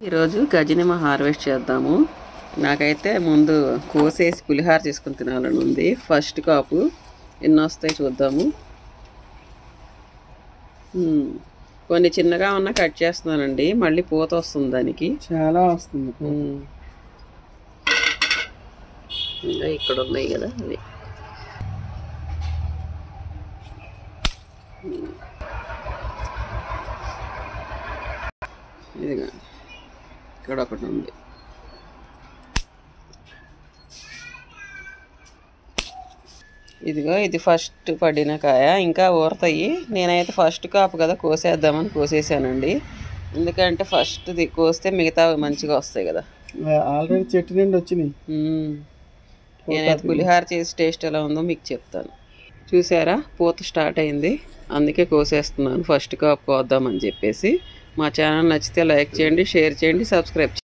ఈరోజు గజనిమ్మ హార్వెస్ట్ చేద్దాము. నాకైతే ముందు కోసేసి పులిహార చేసుకుని తినాలని ఉంది. ఫస్ట్ కాపు ఎన్ని వస్తాయి చూద్దాము. కొన్ని చిన్నగా ఉన్న కట్ చేస్తున్నానండి, మళ్ళీ పూత వస్తుంది, దానికి చాలా వస్తుంది. ఇంకా ఇక్కడ ఉన్నాయి కదా అవి. ఇదిగా ఇక్కడ ఒకటి ఉంది. ఇదిగో ఇది ఫస్ట్ పడిన కాయ, ఇంకా ఊరతాయి. నేనైతే ఫస్ట్ కాపు కదా కోసేద్దామని కోసేసానండి. ఎందుకంటే ఫస్ట్ది కోస్తే మిగతా మంచిగా వస్తాయి కదా. ఆల్రెడీ చెట్టు నుండి వచ్చినాయి. నేనైతే పులిహార చేసి టేస్ట్ ఎలా ఉందో మీకు చెప్తాను. చూసారా, పూత స్టార్ట్ అయింది, అందుకే కోసేస్తున్నాను. ఫస్ట్ కాపు కోద్దామని చెప్పేసి. మా ఛానల్ నచ్చితే లైక్ చేయండి, షేర్ చేయండి, సబ్స్క్రైబ్ చేయండి.